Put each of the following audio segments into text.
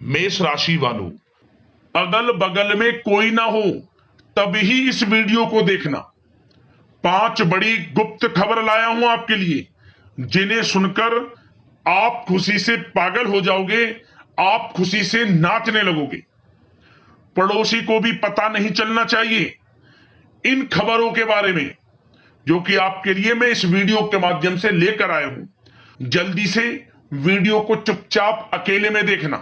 मेष राशि वालों, अगल बगल में कोई ना हो तभी इस वीडियो को देखना। 5 बड़ी गुप्त खबर लाया हूं आपके लिए, जिन्हें सुनकर आप खुशी से पागल हो जाओगे, आप खुशी से नाचने लगोगे। पड़ोसी को भी पता नहीं चलना चाहिए इन खबरों के बारे में, जो कि आपके लिए मैं इस वीडियो के माध्यम से लेकर आया हूं। जल्दी से वीडियो को चुपचाप अकेले में देखना,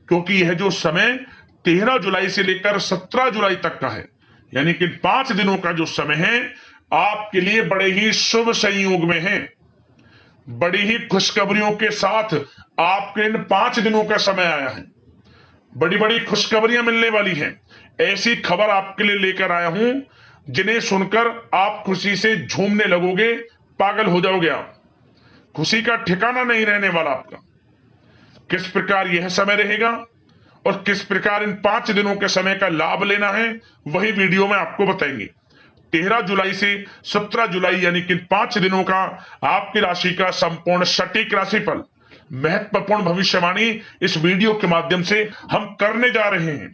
क्योंकि यह जो समय 13 जुलाई से लेकर 17 जुलाई तक का है, यानी कि 5 दिनों का जो समय है, आपके लिए बड़े ही शुभ संयोग में है। बड़ी ही खुशखबरियों के साथ आपके इन 5 दिनों का समय आया है। बड़ी बड़ी खुशखबरियां मिलने वाली हैं। ऐसी खबर आपके लिए लेकर आया हूं जिन्हें सुनकर आप खुशी से झूमने लगोगे, पागल हो जाओगे। आप खुशी का ठिकाना नहीं रहने वाला आपका। किस प्रकार यह समय रहेगा और किस प्रकार इन 5 दिनों के समय का लाभ लेना है, वही वीडियो में आपको बताएंगे। 13 जुलाई से 17 जुलाई यानी कि 5 दिनों का आपकी राशि का संपूर्ण सटीक राशिफल, महत्वपूर्ण भविष्यवाणी इस वीडियो के माध्यम से हम करने जा रहे हैं।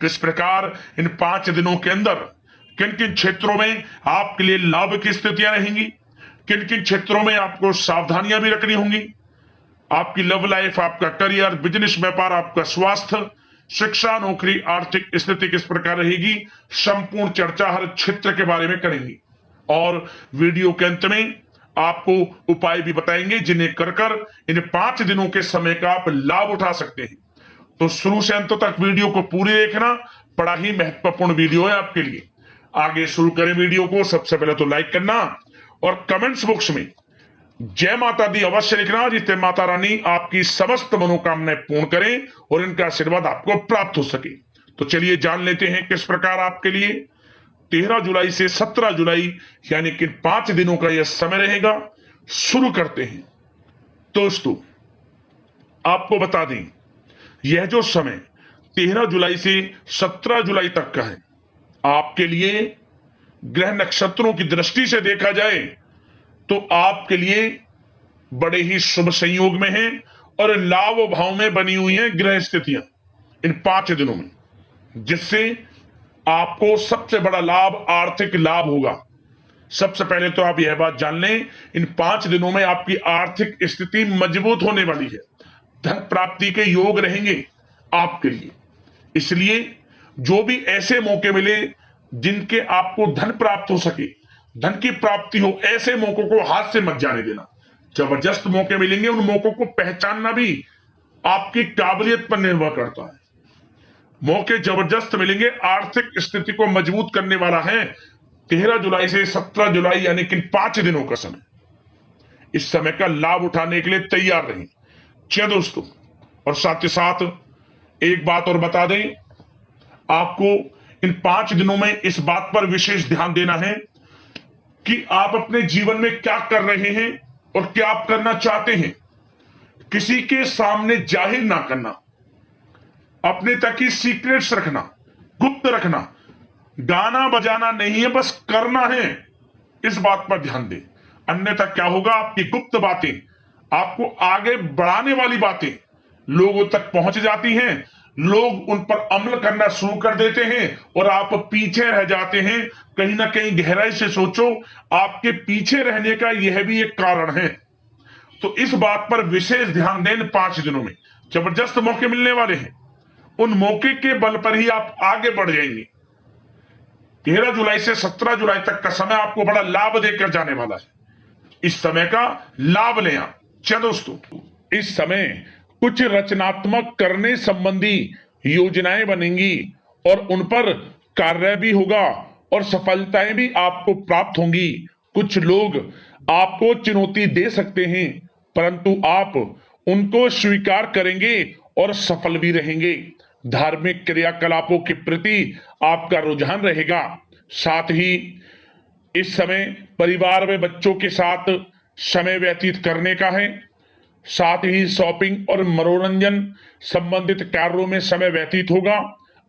किस प्रकार इन 5 दिनों के अंदर किन किन क्षेत्रों में आपके लिए लाभ की स्थितियां रहेंगी, किन किन क्षेत्रों में आपको सावधानियां भी रखनी होंगी। आपकी लव लाइफ, आपका करियर, बिजनेस, व्यापार, आपका स्वास्थ्य, शिक्षा, नौकरी, आर्थिक स्थिति किस प्रकार रहेगी, संपूर्ण चर्चा हर क्षेत्र के बारे में करेंगे। और वीडियो के अंत में आपको उपाय भी बताएंगे जिन्हें कर कर इन 5 दिनों के समय का आप लाभ उठा सकते हैं। तो शुरू से अंत तक वीडियो को पूरी देखना, बड़ा ही महत्वपूर्ण वीडियो है आपके लिए। आगे शुरू करें वीडियो को। सबसे पहले तो लाइक करना और कमेंट्स बॉक्स में जय माता दी अवश्य लिखना, जिससे माता रानी आपकी समस्त मनोकामनाएं पूर्ण करें और इनका आशीर्वाद आपको प्राप्त हो सके। तो चलिए जान लेते हैं किस प्रकार आपके लिए 13 जुलाई से 17 जुलाई यानी कि 5 दिनों का यह समय रहेगा। शुरू करते हैं। दोस्तों, आपको बता दें, यह जो समय 13 जुलाई से 17 जुलाई तक का है, आपके लिए ग्रह नक्षत्रों की दृष्टि से देखा जाए तो आपके लिए बड़े ही शुभ संयोग में है और लाभ भाव में बनी हुई हैं ग्रह स्थितियां इन 5 दिनों में, जिससे आपको सबसे बड़ा लाभ आर्थिक लाभ होगा। सबसे पहले तो आप यह बात जान लें, इन 5 दिनों में आपकी आर्थिक स्थिति मजबूत होने वाली है। धन प्राप्ति के योग रहेंगे आपके लिए। इसलिए जो भी ऐसे मौके मिले जिनके आपको धन प्राप्त हो सके, धन की प्राप्ति हो, ऐसे मौकों को हाथ से मत जाने देना। जबरदस्त मौके मिलेंगे, उन मौकों को पहचानना भी आपकी काबिलियत पर निर्भर करता है। मौके जबरदस्त मिलेंगे, आर्थिक स्थिति को मजबूत करने वाला है 13 जुलाई से 17 जुलाई यानी कि 5 दिनों का समय। इस समय का लाभ उठाने के लिए तैयार रहें। चलिए दोस्तों, और साथ ही साथ एक बात और बता दें, आपको इन 5 दिनों में इस बात पर विशेष ध्यान देना है कि आप अपने जीवन में क्या कर रहे हैं और क्या आप करना चाहते हैं। किसी के सामने जाहिर ना करना, अपने तक ही सीक्रेट्स रखना, गुप्त रखना। गाना बजाना नहीं है, बस करना है, इस बात पर ध्यान दें। अन्यथा क्या होगा, आपकी गुप्त बातें, आपको आगे बढ़ाने वाली बातें लोगों तक पहुंच जाती हैं, लोग उन पर अमल करना शुरू कर देते हैं और आप पीछे रह जाते हैं। कहीं ना कहीं गहराई से सोचो, आपके पीछे रहने का यह भी एक कारण है। तो इस बात पर विशेष ध्यान दें। 5 दिनों में जबरदस्त मौके मिलने वाले हैं, उन मौके के बल पर ही आप आगे बढ़ जाएंगे। 13 जुलाई से 17 जुलाई तक का समय आपको बड़ा लाभ देकर जाने वाला है। इस समय का लाभ लें आप। चलो दोस्तों, इस समय कुछ रचनात्मक करने संबंधी योजनाएं बनेंगी और उन पर कार्य भी होगा और सफलताएं भी आपको प्राप्त होंगी। कुछ लोग आपको चुनौती दे सकते हैं, परंतु आप उनको स्वीकार करेंगे और सफल भी रहेंगे। धार्मिक क्रियाकलापों के प्रति आपका रुझान रहेगा। साथ ही इस समय परिवार में बच्चों के साथ समय व्यतीत करने का है। साथ ही शॉपिंग और मनोरंजन संबंधित कार्यों में समय व्यतीत होगा।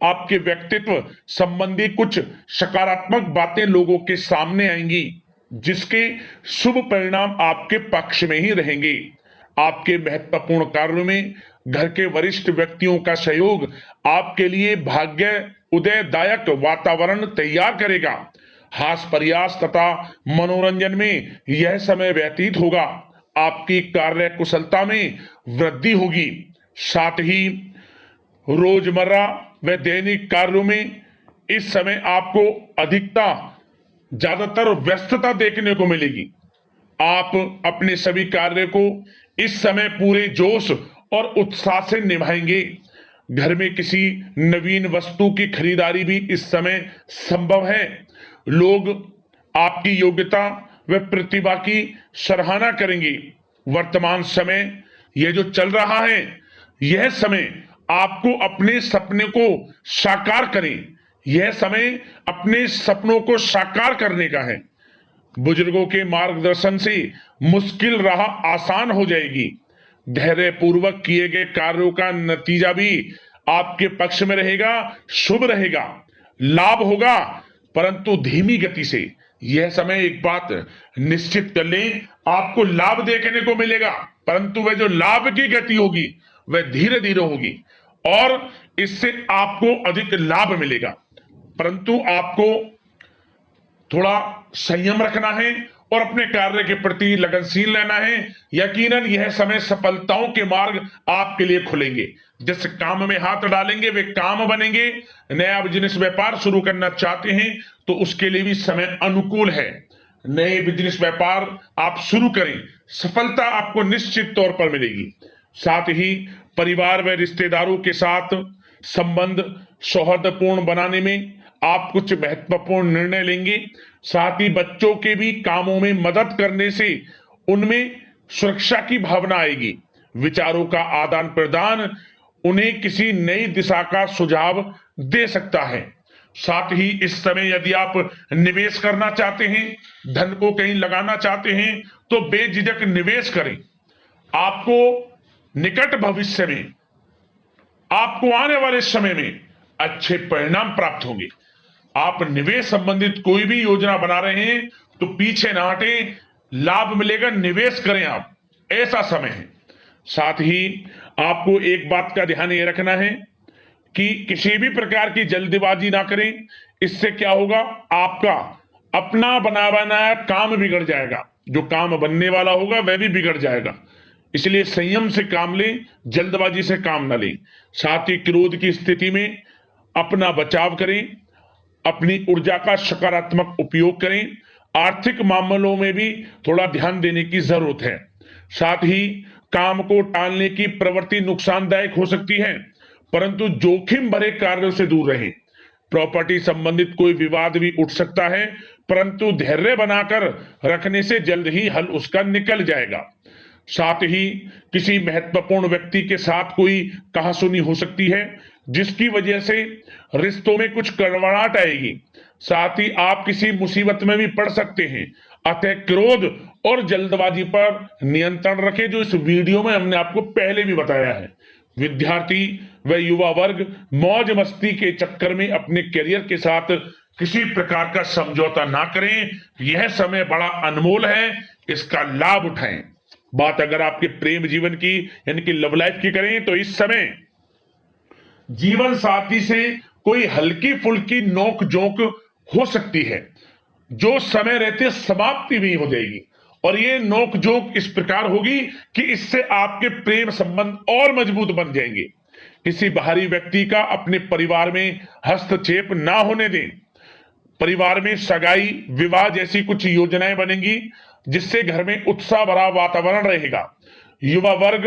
आपके व्यक्तित्व संबंधी कुछ सकारात्मक बातें लोगों के सामने आएंगी, जिसके शुभ परिणाम आपके पक्ष में ही रहेंगे। आपके महत्वपूर्ण कार्यों में घर के वरिष्ठ व्यक्तियों का सहयोग आपके लिए भाग्य उदयदायक वातावरण तैयार करेगा। हास प्रयास तथा मनोरंजन में यह समय व्यतीत होगा। आपकी कार्य कुशलता में वृद्धि होगी। साथ ही रोजमर्रा व दैनिक कार्यों में इस समय आपको ज्यादातर व्यस्तता देखने को मिलेगी। आप अपने सभी कार्य को इस समय पूरे जोश और उत्साह से निभाएंगे। घर में किसी नवीन वस्तु की खरीदारी भी इस समय संभव है। लोग आपकी योग्यता व प्रतिभा की सराहना करेंगे। वर्तमान समय यह जो चल रहा है, यह समय आपको अपने सपने को साकार करें। यह समय अपने सपनों को साकार करने का है। बुजुर्गों के मार्गदर्शन से मुश्किल राह आसान हो जाएगी। धैर्य पूर्वक किए गए कार्यों का नतीजा भी आपके पक्ष में रहेगा, शुभ रहेगा, लाभ होगा, परंतु धीमी गति से। यह समय एक बात निश्चित कर लें, आपको लाभ देखने को मिलेगा, परंतु वह जो लाभ की गति होगी वह धीरे धीरे होगी और इससे आपको अधिक लाभ मिलेगा। परंतु आपको थोड़ा संयम रखना है और अपने कार्य के प्रति लगनशील रहना है। यकीनन यह समय सफलताओं के मार्ग आपके लिए खुलेंगे। जिस काम में हाथ डालेंगे वे काम बनेंगे। नया बिजनेस व्यापार शुरू करना चाहते हैं तो उसके लिए भी समय अनुकूल है। नए बिजनेस व्यापार आप शुरू करें, सफलता आपको निश्चित तौर पर मिलेगी। साथ ही परिवार व रिश्तेदारों के साथ संबंध सौहार्दपूर्ण बनाने में आप कुछ महत्वपूर्ण निर्णय लेंगे। साथ ही बच्चों के भी कामों में मदद करने से उनमें सुरक्षा की भावना आएगी। विचारों का आदान प्रदान उन्हें किसी नई दिशा का सुझाव दे सकता है। साथ ही इस समय यदि आप निवेश करना चाहते हैं, धन को कहीं लगाना चाहते हैं तो बेझिझक निवेश करें। आपको निकट भविष्य में, आपको आने वाले समय में अच्छे परिणाम प्राप्त होंगे। आप निवेश संबंधित कोई भी योजना बना रहे हैं तो पीछे ना हटें, लाभ मिलेगा, निवेश करें आप, ऐसा समय है। साथ ही आपको एक बात का ध्यान ये रखना है कि किसी भी प्रकार की जल्दबाजी ना करें। इससे क्या होगा, आपका अपना बना बनाया काम बिगड़ जाएगा, जो काम बनने वाला होगा वह भी बिगड़ जाएगा। इसलिए संयम से काम लें, जल्दबाजी से काम ना लें। साथ ही क्रोध की स्थिति में अपना बचाव करें, अपनी ऊर्जा का सकारात्मक उपयोग करें। आर्थिक मामलों में भी थोड़ा ध्यान देने की जरूरत है। साथ ही काम को टालने की प्रवृत्ति नुकसानदायक हो सकती है, परंतु जोखिम भरे कार्यों से दूर रहें। प्रॉपर्टी संबंधित कोई विवाद भी उठ सकता है, परंतु धैर्य बनाकर रखने से जल्द ही हल उसका निकल जाएगा। साथ ही किसी महत्वपूर्ण व्यक्ति के साथ कोई कहासुनी हो सकती है, जिसकी वजह से रिश्तों में कुछ कड़वाहट आएगी। साथ ही आप किसी मुसीबत में भी पड़ सकते हैं। अतः क्रोध और जल्दबाजी पर नियंत्रण रखें, जो इस वीडियो में हमने आपको पहले भी बताया है। विद्यार्थी व युवा वर्ग मौज मस्ती के चक्कर में अपने करियर के साथ किसी प्रकार का समझौता ना करें। यह समय बड़ा अनमोल है, इसका लाभ उठाएं। बात अगर आपके प्रेम जीवन की यानी कि लव लाइफ की करें तो इस समय जीवन साथी से कोई हल्की फुल्की नोक जोक हो सकती है, जो समय रहते समाप्ति भी हो जाएगी। और ये नोक जोक इस प्रकार होगी कि इससे आपके प्रेम संबंध और मजबूत बन जाएंगे। किसी बाहरी व्यक्ति का अपने परिवार में हस्तक्षेप ना होने दें। परिवार में सगाई, विवाह जैसी कुछ योजनाएं बनेंगी, जिससे घर में उत्साह भरा वातावरण रहेगा। युवा वर्ग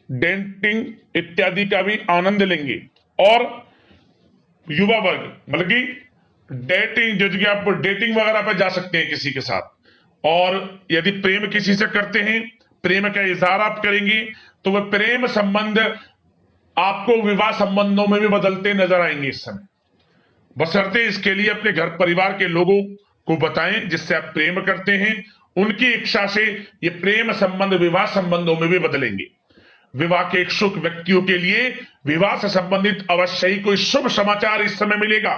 डेटिंग इत्यादि का भी आनंद लेंगे। और युवा वर्ग मतलब कि डेटिंग, जो कि आप डेटिंग वगैरह पर जा सकते हैं किसी के साथ। और यदि प्रेम किसी से करते हैं, प्रेम का इजहार आप करेंगे, तो वह प्रेम संबंध आपको विवाह संबंधों में भी बदलते नजर आएंगे इस समय। बशर्ते इसके लिए अपने घर परिवार के लोगों को बताएं जिससे आप प्रेम करते हैं। उनकी इच्छा से ये प्रेम संबंध विवाह संबंधों में भी बदलेंगे। विवाह के इच्छुक व्यक्तियों के लिए विवाह से संबंधित अवश्य ही कोई शुभ समाचार इस समय मिलेगा।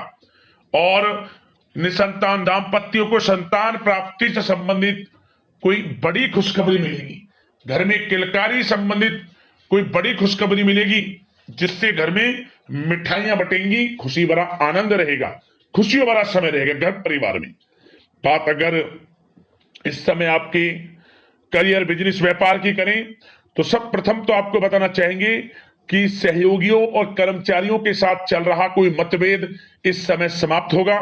और निसंतान दाम्पत्यों को संतान प्राप्ति से संबंधित कोई बड़ी खुशखबरी मिलेगी। घर में किलकारी संबंधित कोई बड़ी खुशखबरी मिलेगी जिससे घर में मिठाइयां बटेंगी, खुशी भरा आनंद रहेगा, खुशियों भरा समय रहेगा घर परिवार में। बात अगर इस समय आपके करियर, बिजनेस, व्यापार की करें तो सब प्रथम तो आपको बताना चाहेंगे कि सहयोगियों और कर्मचारियों के साथ चल रहा कोई मतभेद इस समय समाप्त होगा।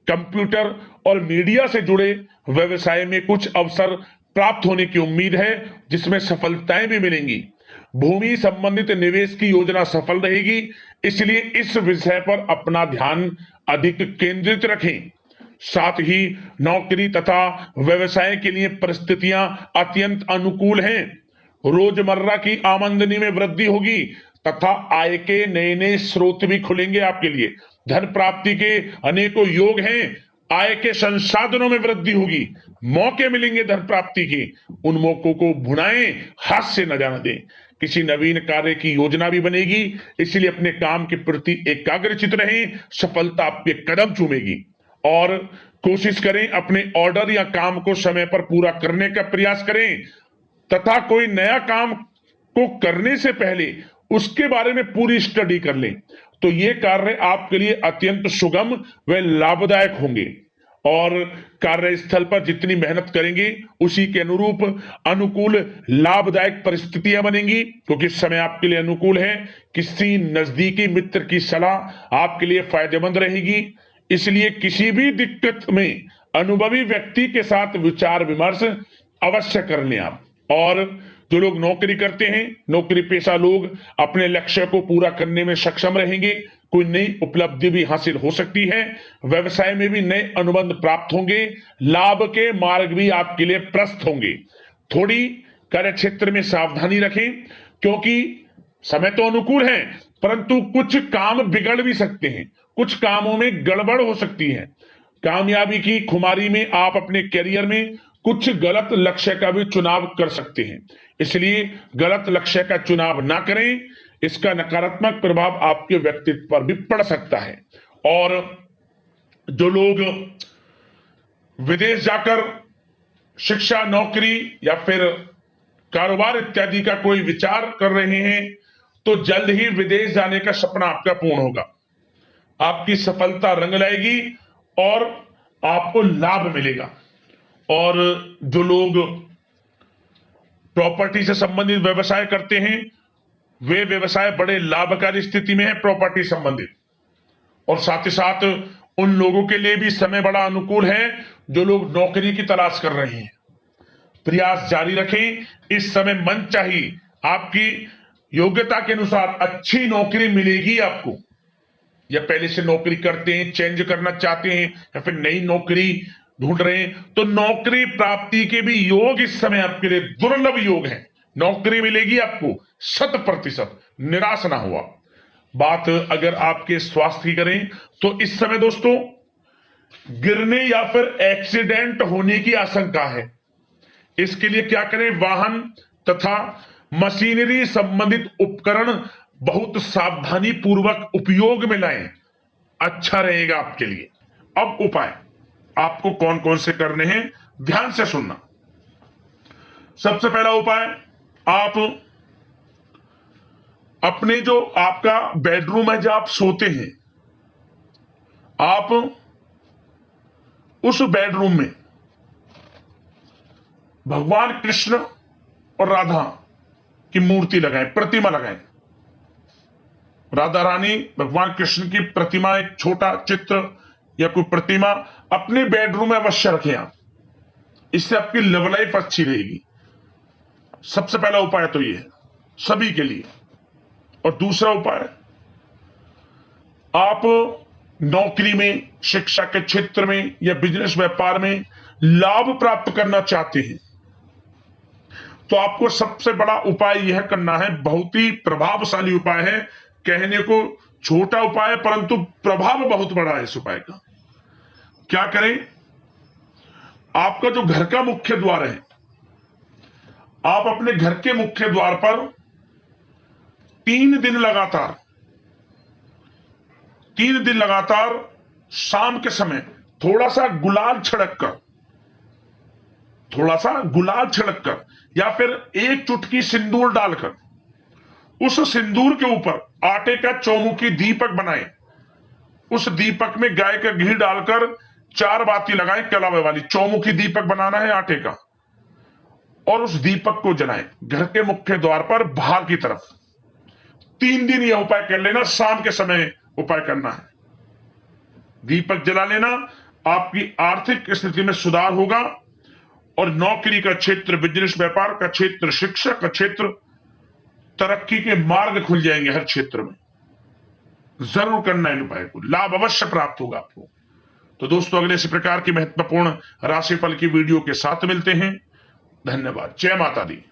कंप्यूटर और मीडिया से जुड़े व्यवसाय में कुछ अवसर प्राप्त होने की उम्मीद है, जिसमें सफलताएं भी मिलेंगी। भूमि संबंधित निवेश की योजना सफल रहेगी, इसलिए इस विषय पर अपना ध्यान अधिक केंद्रित रखें। साथ ही नौकरी तथा व्यवसाय के लिए परिस्थितियां अत्यंत अनुकूल हैं। रोजमर्रा की आमदनी में वृद्धि होगी तथा आय के नए नए स्रोत भी खुलेंगे आपके लिए। धन प्राप्ति के अनेकों योग हैं। आय के संसाधनों में वृद्धि होगी, मौके मिलेंगे धन प्राप्ति के। उन मौकों को भुनाएं, हाथ से न जाने दें। किसी नवीन कार्य की योजना भी बनेगी, इसलिए अपने काम के प्रति एकाग्रचित रहें। सफलता आपके कदम चूमेगी और कोशिश करें अपने ऑर्डर या काम को समय पर पूरा करने का प्रयास करें तथा कोई नया काम को करने से पहले उसके बारे में पूरी स्टडी कर लें, तो ये कार्य आपके लिए अत्यंत सुगम व लाभदायक होंगे। और कार्यस्थल पर जितनी मेहनत करेंगे उसी के अनुरूप अनुकूल लाभदायक परिस्थितियां बनेंगी, क्योंकि समय आपके लिए अनुकूल है। किसी नजदीकी मित्र की सलाह आपके लिए फायदेमंद रहेगी, इसलिए किसी भी दिक्कत में अनुभवी व्यक्ति के साथ विचार विमर्श अवश्य कर लें आप। और जो लोग नौकरी करते हैं, नौकरी पेशा लोग अपने लक्ष्य को पूरा करने में सक्षम रहेंगे। कोई नई उपलब्धि भी हासिल हो सकती है। व्यवसाय में भी नए अनुबंध प्राप्त होंगे। लाभ के मार्ग भी आपके लिए प्रशस्त होंगे। थोड़ी कार्य क्षेत्र में सावधानी रखें, क्योंकि समय तो अनुकूल है परंतु कुछ काम बिगड़ भी सकते हैं, कुछ कामों में गड़बड़ हो सकती है। कामयाबी की खुमारी में आप अपने करियर में कुछ गलत लक्ष्य का भी चुनाव कर सकते हैं, इसलिए गलत लक्ष्य का चुनाव ना करें। इसका नकारात्मक प्रभाव आपके व्यक्तित्व पर भी पड़ सकता है। और जो लोग विदेश जाकर शिक्षा, नौकरी या फिर कारोबार इत्यादि का कोई विचार कर रहे हैं, तो जल्द ही विदेश जाने का सपना आपका पूर्ण होगा। आपकी सफलता रंग लाएगी और आपको लाभ मिलेगा। और जो लोग प्रॉपर्टी से संबंधित व्यवसाय करते हैं, वे व्यवसाय बड़े लाभकारी स्थिति में है प्रॉपर्टी संबंधित। और साथ ही साथ उन लोगों के लिए भी समय बड़ा अनुकूल है जो लोग नौकरी की तलाश कर रहे हैं। प्रयास जारी रखें। इस समय मन चाहिए आपकी योग्यता के अनुसार अच्छी नौकरी मिलेगी आपको। या पहले से नौकरी करते हैं, चेंज करना चाहते हैं, या फिर नई नौकरी ढूंढ रहे हैं, तो नौकरी प्राप्ति के भी योग इस समय आपके लिए दुर्लभ योग है। नौकरी मिलेगी आपको 100%, निराश ना हुआ। बात अगर आपके स्वास्थ्य की करें तो इस समय दोस्तों गिरने या फिर एक्सीडेंट होने की आशंका है। इसके लिए क्या करें? वाहन तथा मशीनरी संबंधित उपकरण बहुत सावधानी पूर्वक उपयोग में लाएं, अच्छा रहेगा आपके लिए। अब उपाय आपको कौन कौन से करने हैं, ध्यान से सुनना। सबसे पहला उपाय, आप अपने जो आपका बेडरूम है, जब आप सोते हैं, आप उस बेडरूम में भगवान कृष्ण और राधा की मूर्ति लगाएं, प्रतिमा लगाएं। राधा रानी, भगवान कृष्ण की प्रतिमा, एक छोटा चित्र या कोई प्रतिमा अपने बेडरूम में अवश्य रखें आप। इससे आपकी लव लाइफ अच्छी रहेगी। सबसे पहला उपाय तो ये है सभी के लिए। और दूसरा उपाय, आप नौकरी में, शिक्षा के क्षेत्र में या बिजनेस व्यापार में लाभ प्राप्त करना चाहते हैं, तो आपको सबसे बड़ा उपाय यह करना है, बहुत ही प्रभावशाली उपाय है। कहने को छोटा उपाय है परंतु प्रभाव बहुत बड़ा है इस उपाय का। क्या करें? आपका जो घर का मुख्य द्वार है, आप अपने घर के मुख्य द्वार पर 3 दिन लगातार शाम के समय थोड़ा सा गुलाल छिड़क कर या फिर एक चुटकी सिंदूर डालकर उस सिंदूर के ऊपर आटे का चौमुखी दीपक बनाएं, उस दीपक में गाय का घी डालकर 4 बाती लगाएं, कलावे वाली चौमुखी दीपक बनाना है आटे का, और उस दीपक को जलाएं घर के मुख्य द्वार पर बाहर की तरफ। 3 दिन यह उपाय कर लेना, शाम के समय उपाय करना है। दीपक जला लेना, आपकी आर्थिक स्थिति में सुधार होगा और नौकरी का क्षेत्र, बिजनेस व्यापार का क्षेत्र, शिक्षा का क्षेत्र, तरक्की के मार्ग खुल जाएंगे हर क्षेत्र में। जरूर करना है इन उपाय को, लाभ अवश्य प्राप्त होगा आपको। तो दोस्तों, अगले इसी प्रकार की महत्वपूर्ण राशिफल की वीडियो के साथ मिलते हैं। धन्यवाद। जय माता दी।